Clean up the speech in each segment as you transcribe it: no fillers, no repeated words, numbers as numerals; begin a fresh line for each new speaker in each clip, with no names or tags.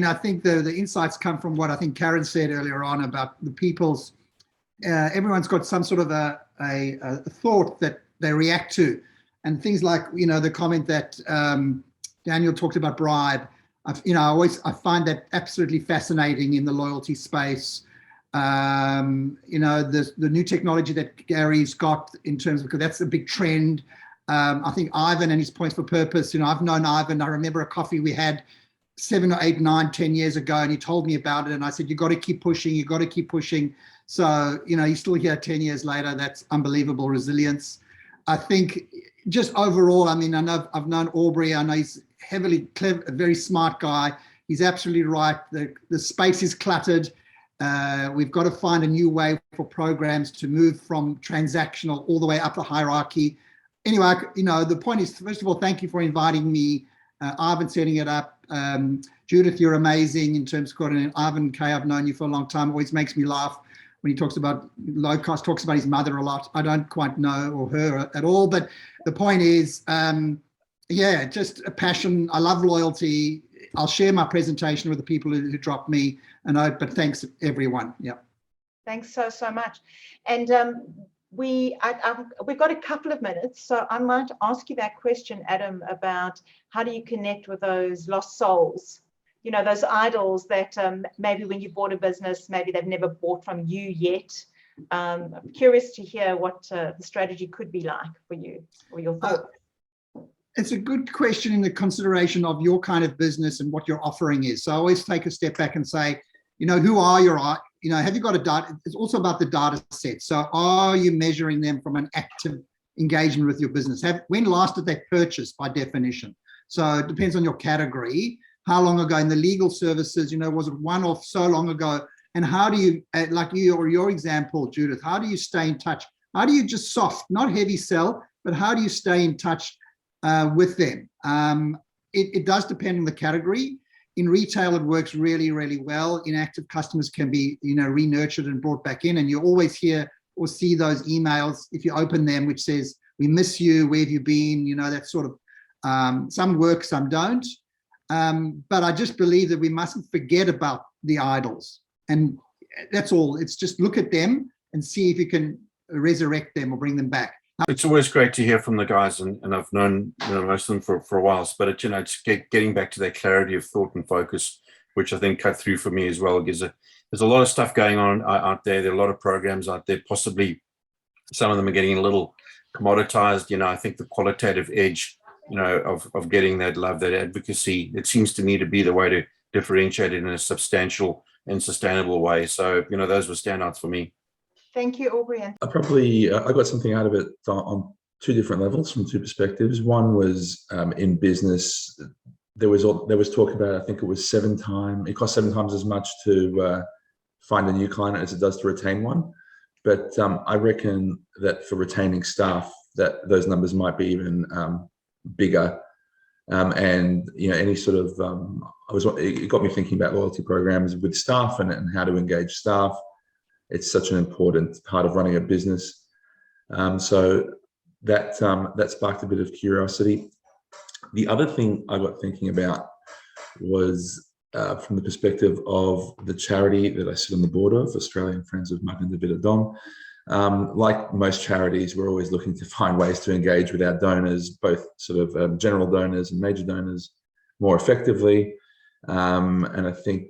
I think the insights come from what I think Karen said earlier on about the people's, everyone's got some sort of a thought that they react to, and things like, the comment that Daniel talked about bribe. I find that absolutely fascinating in the loyalty space. The new technology that Gary's got in terms of, because that's a big trend. I think Ivan and his points for purpose, I've known Ivan. I remember a coffee we had 7 or 8, 9, 10 years ago, and he told me about it, and I said, you got to keep pushing, you got to keep pushing. So, he's still here 10 years later. That's unbelievable resilience. I think just overall, I know I've known Aubrey. I know he's heavily clever, a very smart guy. He's absolutely right. The space is cluttered. We've got to find a new way for programs to move from transactional all the way up the hierarchy. Anyway, the point is, first of all, thank you for inviting me. Ivan setting it up. Judith, you're amazing in terms of coordinating. Ivan K, I've known you for a long time. Always makes me laugh when he talks about low cost, talks about his mother a lot. I don't quite know or her at all, but the point is, just a passion. I love loyalty. I'll share my presentation with the people who dropped me but thanks everyone. Yeah.
Thanks so much. And we've got a couple of minutes, so I might ask you that question, Adam, about how do you connect with those lost souls? Those idols that maybe when you bought a business, maybe they've never bought from you yet. I'm curious to hear what the strategy could be like for you, or your thoughts.
It's a good question in the consideration of your kind of business and what your offering is. So I always take a step back and say, who are your, have you got a data? It's also about the data set. So are you measuring them from an active engagement with your business? When last did they purchase by definition? So it depends on your category. How long ago in the legal services, was it one-off so long ago? And how do you, like you or your example, Judith, how do you stay in touch? How do you just soft, not heavy sell, but how do you stay in touch with them? It does depend on the category. In retail, it works really, really well. Inactive customers can be, re-nurtured and brought back in, and you always hear or see those emails if you open them, which says, "We miss you. Where have you been?" That sort of. Some work, some don't. But I just believe that we mustn't forget about the idols, and that's all. It's just look at them and see if you can resurrect them or bring them back.
It's always great to hear from the guys, and I've known most of them for a while. But it's getting back to that clarity of thought and focus, which I think cut through for me as well. There's a lot of stuff going on out there. There are a lot of programs out there. Possibly some of them are getting a little commoditized. I think the qualitative edge, of getting that love, that advocacy, it seems to me to be the way to differentiate it in a substantial and sustainable way. So those were standouts for me.
Thank you, Aubrey.
I got something out of it on 2 different levels, from 2 perspectives. One was in business. There was talk about, I think it was it costs 7 times as much to find a new client as it does to retain one. But I reckon that for retaining staff, that those numbers might be even bigger. And any sort of it got me thinking about loyalty programs with staff and how to engage staff. It's such an important part of running a business. So that sparked a bit of curiosity. The other thing I got thinking about was from the perspective of the charity that I sit on the board of, Australian Friends of Mug and the Bitter Dom. Like most charities, we're always looking to find ways to engage with our donors, both sort of general donors and major donors, more effectively. And I think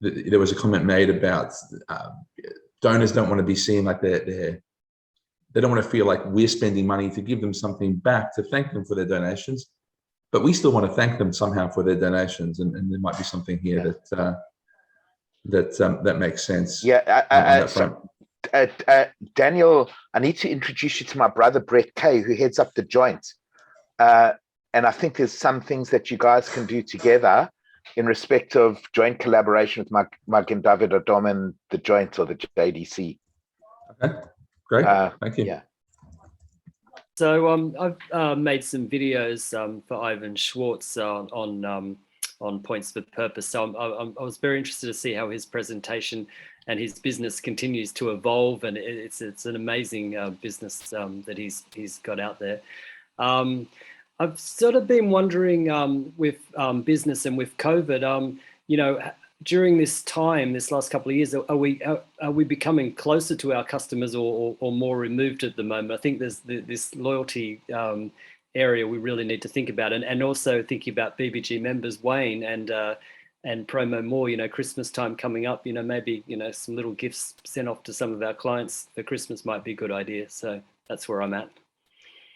there was a comment made about donors don't want to be seen like they don't want to feel like we're spending money to give them something back to thank them for their donations, but we still want to thank them somehow for their donations, and there might be something here that makes sense.
Daniel, I need to introduce you to my brother Brett Kay, who heads up the joint, and I think there's some things that you guys can do together in respect of joint collaboration with Mug and David Odom and the joint or the JDC.
Okay, great. Thank you.
Yeah.
So I've made some videos for Ivan Schwartz on Points for Purpose. So I was very interested to see how his presentation and his business continues to evolve, and it's an amazing business that he's got out there. I've sort of been wondering with business and with COVID, you know, during this time, this last couple of years, are we becoming closer to our customers or more removed at the moment? I think there's this loyalty area we really need to think about, and also thinking about BBG members, Wayne, and promo more. You know, Christmas time coming up. You know, maybe some little gifts sent off to some of our clients for Christmas might be a good idea. So that's where I'm at.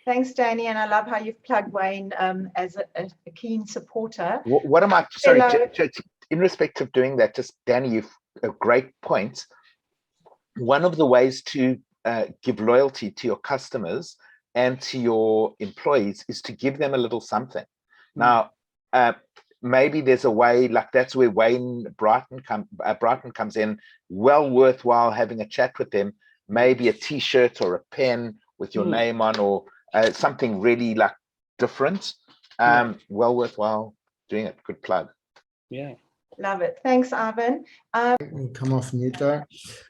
Thanks, Danny, and I love how you've plugged Wayne as a keen supporter.
What am I? Sorry,
Hello.
in respect of doing that, just Danny, you've a great point. One of the ways to give loyalty to your customers and to your employees is to give them a little something. Now, maybe there's a way, like that's where Wayne Brighton comes in. Well worthwhile having a chat with them. Maybe a T-shirt or a pen with your name on, or something really like different. Well worthwhile doing it. Good plug.
Yeah.
Love it. Thanks, Ivan.
Come off mute there.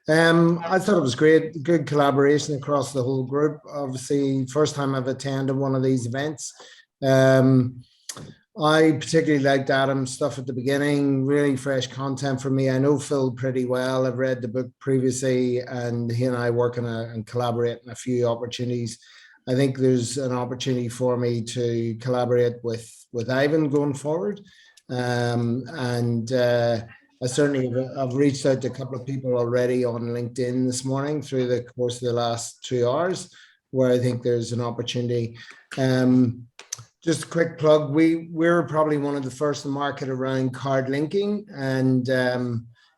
I thought it was great, good collaboration across the whole group. Obviously, first time I've attended one of these events. I particularly liked Adam's stuff at the beginning, really fresh content for me. I know Phil pretty well. I've read the book previously, and he and I work and collaborate in a few opportunities. I think there's an opportunity for me to collaborate with Ivan going forward. I certainly I've reached out to a couple of people already on LinkedIn this morning through the course of the last 2 hours, where I think there's an opportunity. Just a quick plug, we're probably one of the first to market around card linking, and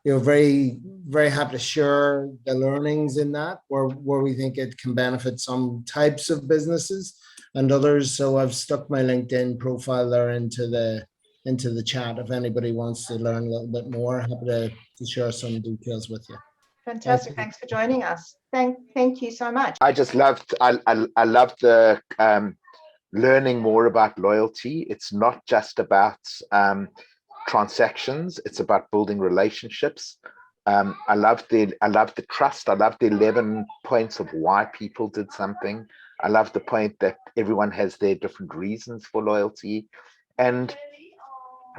very, very happy to share the learnings in that, where we think it can benefit some types of businesses and others. So I've stuck my LinkedIn profile there into the chat if anybody wants to learn a little bit more. Happy to share some details with you.
Fantastic. Thanks for joining us. Thank you so much.
I just loved the learning more about loyalty. It's not just about transactions, it's about building relationships. I love the trust. I love the 11 points of why people did something. I love the point that everyone has their different reasons for loyalty, and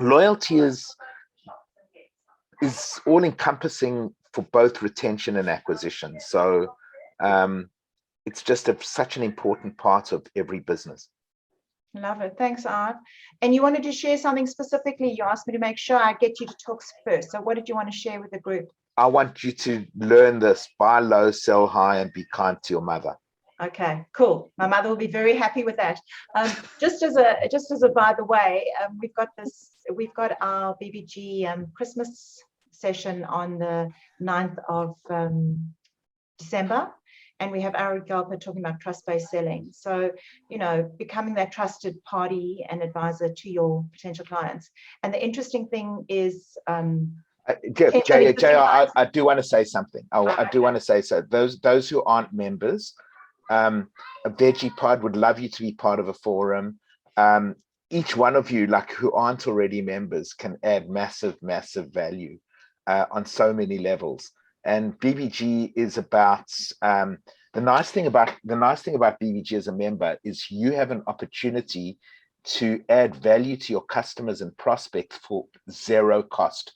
loyalty is all encompassing for both retention and acquisition. So it's just such an important part of every business.
Love it. Thanks, Art. And you wanted to share something specifically. You asked me to make sure I get you to talk first. So what did you want to share with the group?
I want you to learn this: buy low, sell high, and be kind to your mother.
Okay, cool. My mother will be very happy with that. Just as a by the way, we've got our BBG Christmas session on the 9th of December. And we have Ari Galper talking about trust-based selling. So, becoming that trusted party and advisor to your potential clients. And the interesting thing is,
Jay, I do want to say something. I do want to say so. Those who aren't members, a Veggie Pod would love you to be part of a forum. Each one of you, like who aren't already members, can add massive, massive value on so many levels. And BBG is about the nice thing about BBG as a member is you have an opportunity to add value to your customers and prospects for zero cost.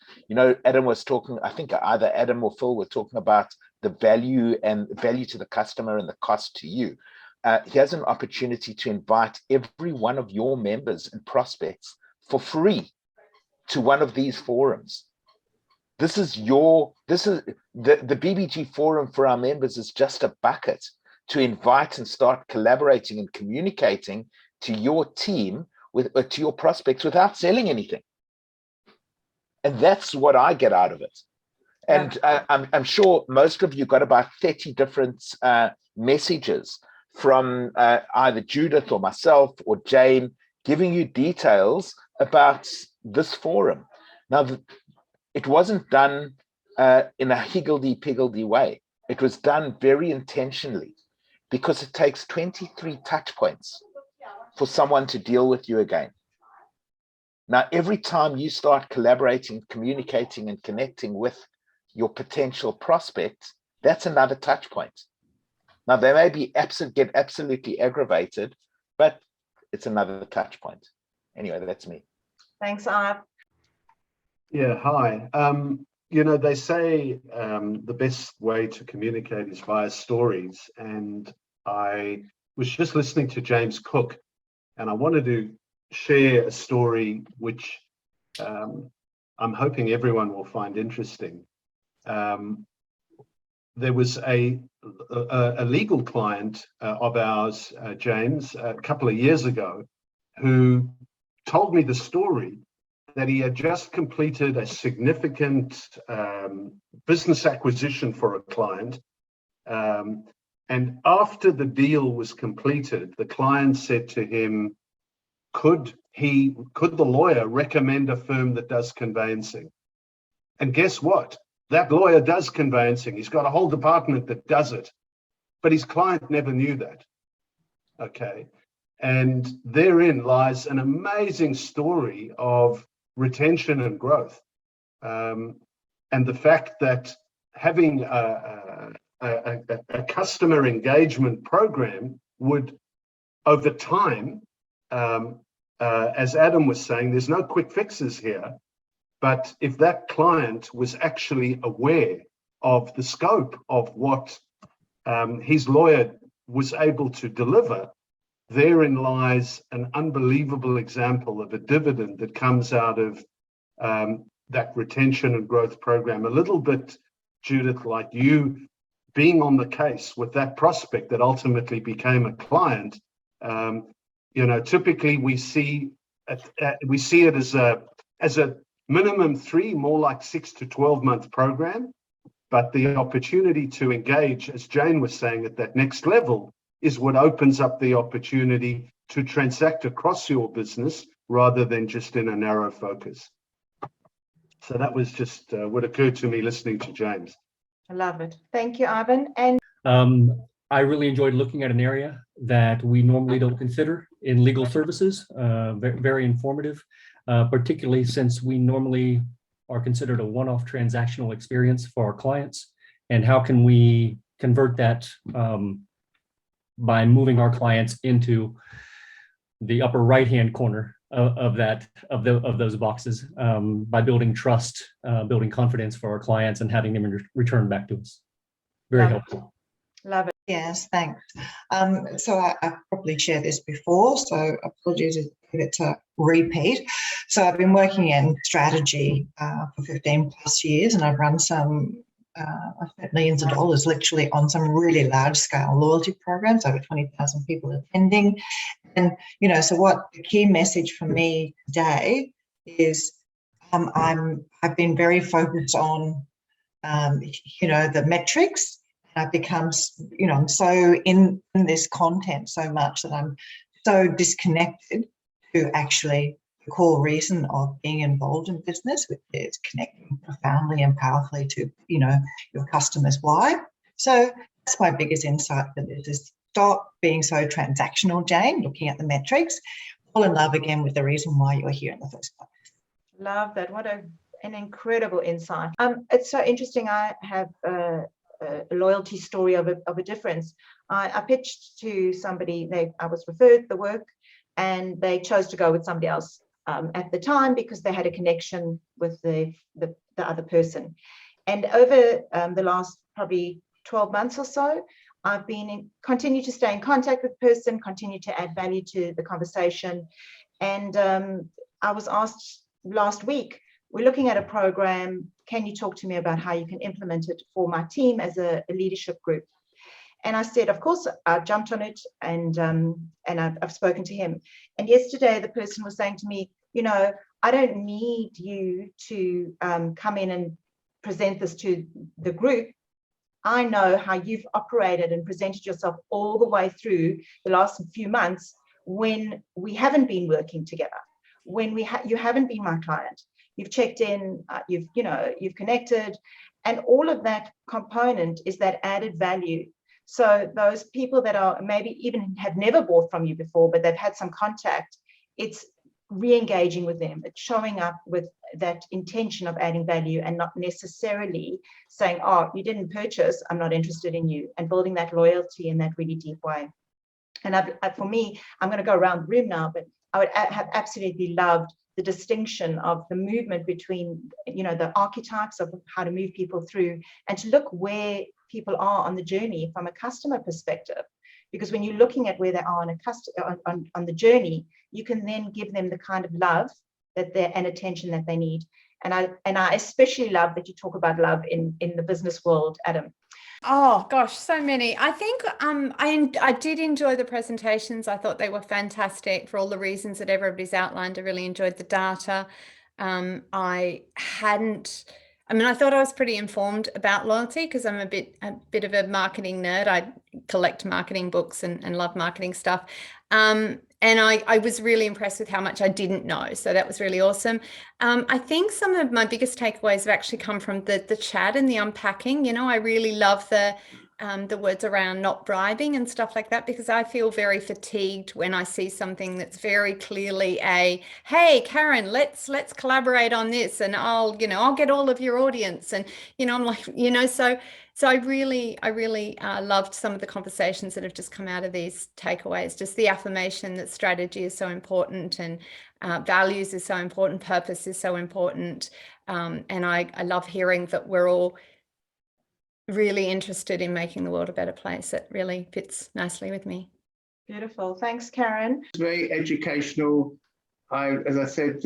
Adam was talking, I think either Adam or Phil were talking about the value to the customer and the cost to you. He has an opportunity to invite every one of your members and prospects for free to one of these forums. This is the BBG forum for our members is just a bucket to invite and start collaborating and communicating to your team to your prospects without selling anything. And that's what I get out of it. And I'm sure most of you got about 30 different messages from either Judith or myself or Jane giving you details about this forum. Now, it wasn't done in a higgledy-piggledy way. It was done very intentionally because it takes 23 touch points for someone to deal with you again. Now, every time you start collaborating, communicating, and connecting with your potential prospect, that's another touch point. Now, they may get absolutely aggravated, but it's another touch point. Anyway, that's me.
Thanks, Ive.
Yeah, hi. You know, they say the best way to communicate is via stories. And I was just listening to James Cook, and I wanted to share a story which I'm hoping everyone will find interesting. There was a legal client of ours, James, a couple of years ago, who told me the story that he had just completed a significant business acquisition for a client. And after the deal was completed, the client said to him, could the lawyer recommend a firm that does conveyancing? And guess what? That lawyer does conveyancing. He's got a whole department that does it. But his client never knew that. Okay. And therein lies an amazing story of retention and growth. And the fact that having a customer engagement program would, over time, as Adam was saying, there's no quick fixes here. But if that client was actually aware of the scope of what his lawyer was able to deliver, therein lies an unbelievable example of a dividend that comes out of that retention and growth program. A little bit, Judith, like you being on the case with that prospect that ultimately became a client. You know, typically we see it as a minimum 3, more like 6 to 12 month program. But the opportunity to engage, as Jane was saying, at that next level is what opens up the opportunity to transact across your business rather than just in a narrow focus. So that was just what occurred to me listening to James.
I love it. Thank you, Ivan. And
I really enjoyed looking at an area that we normally don't consider in legal services. Very informative, particularly since we normally are considered a one-off transactional experience for our clients. And how can we convert that by moving our clients into the upper right-hand corner of those boxes, by building trust, building confidence for our clients, and having them return back to us. Very helpful.
Love it.
Yes, thanks. So I've probably shared this before, so apologies if it's a repeat. So I've been working in strategy for 15 plus years, and I've run some, I've spent millions of dollars literally on some really large scale loyalty programs, over 20,000 people attending. And, you know, so what the key message for me today is I've been very focused on, you know, the metrics. I've become, you know, I'm so in this content so much that I'm so disconnected to actually the core reason of being involved in business, which is connecting profoundly and powerfully to, you know, your customers' why. So that's my biggest insight for this, is stop being so transactional, Jane, looking at the metrics, fall in love again with the reason why you're here in the first place.
Love that. What an incredible insight. It's so interesting. I have a loyalty story of a difference. I pitched to somebody, I was referred the work, and they chose to go with somebody else at the time because they had a connection with the other person. And over the last probably 12 months or so, I've continue to stay in contact with the person, continue to add value to the conversation. And I was asked last week, we're looking at a program. Can you talk to me about how you can implement it for my team as a leadership group? And I said, of course. I jumped on it, and I've spoken to him. And yesterday, the person was saying to me, you know, I don't need you to come in and present this to the group. I know how you've operated and presented yourself all the way through the last few months when we haven't been working together, when you haven't been my client. You've checked in, you've connected, and all of that component is that added value. So those people that are maybe even have never bought from you before, but they've had some contact, it's re-engaging with them. It's showing up with that intention of adding value and not necessarily saying, oh, you didn't purchase, I'm not interested in you, and building that loyalty in that really deep way. And for me, I'm going to go around the room now, but I would have absolutely loved the distinction of the movement between, you know, the archetypes of how to move people through, and to look where people are on the journey from a customer perspective. Because when you're looking at where they are on the journey, you can then give them the kind of love and attention that they need. And I especially love that you talk about love in the business world, Adam.
Oh gosh, so many. I think I did enjoy the presentations. I thought they were fantastic for all the reasons that everybody's outlined. I really enjoyed the data. I thought I was pretty informed about loyalty because I'm a bit of a marketing nerd. I collect marketing books and love marketing stuff. And I was really impressed with how much I didn't know. So that was really awesome. I think some of my biggest takeaways have actually come from the chat and the unpacking. You know, I really love the words around not bribing and stuff like that, because I feel very fatigued when I see something that's very clearly hey, Karen, let's collaborate on this, and I'll get all of your audience. And, you know, I'm like, you know, so I really loved some of the conversations that have just come out of these takeaways, just the affirmation that strategy is so important, and values is so important, purpose is so important. And I love hearing that we're all really interested in making the world a better place. It really fits nicely with me.
Beautiful. Thanks, Karen.
It's very educational. As I said,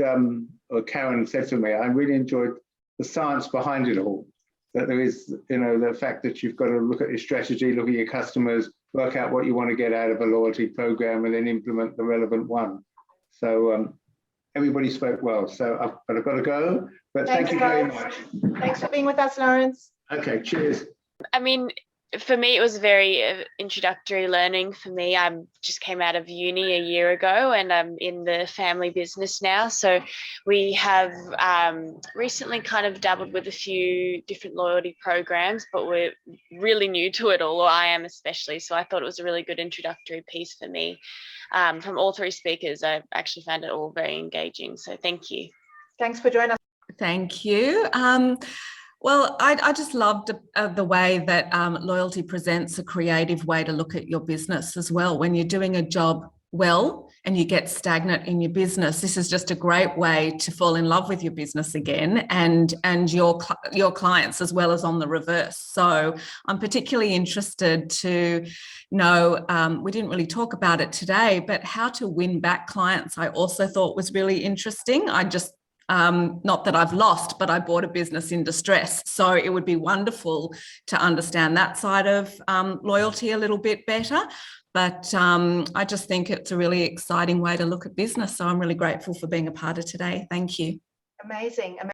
or Karen said to me, I really enjoyed the science behind it all. That there is, you know, the fact that you've got to look at your strategy, look at your customers, work out what you want to get out of a loyalty program, and then implement the relevant one. So everybody spoke well. So I've got to go, but thank you very much.
Thanks for being with us, Lawrence.
Okay, cheers.
I mean, for me, it was very introductory learning for me. I just came out of uni a year ago, and I'm in the family business now. So we have recently kind of dabbled with a few different loyalty programs, but we're really new to it all, or I am especially. So I thought it was a really good introductory piece for me. From all three speakers, I actually found it all very engaging. So thank you.
Thanks for joining us.
Thank you. Well, I just loved the way that loyalty presents a creative way to look at your business as well. When you're doing a job well and you get stagnant in your business, this is just a great way to fall in love with your business again, and your clients, as well as on the reverse. So I'm particularly interested to know, we didn't really talk about it today, but how to win back clients I also thought was really interesting. Not that I've lost, but I bought a business in distress. So it would be wonderful to understand that side of loyalty a little bit better. But I just think it's a really exciting way to look at business. So I'm really grateful for being a part of today. Thank you.
Amazing.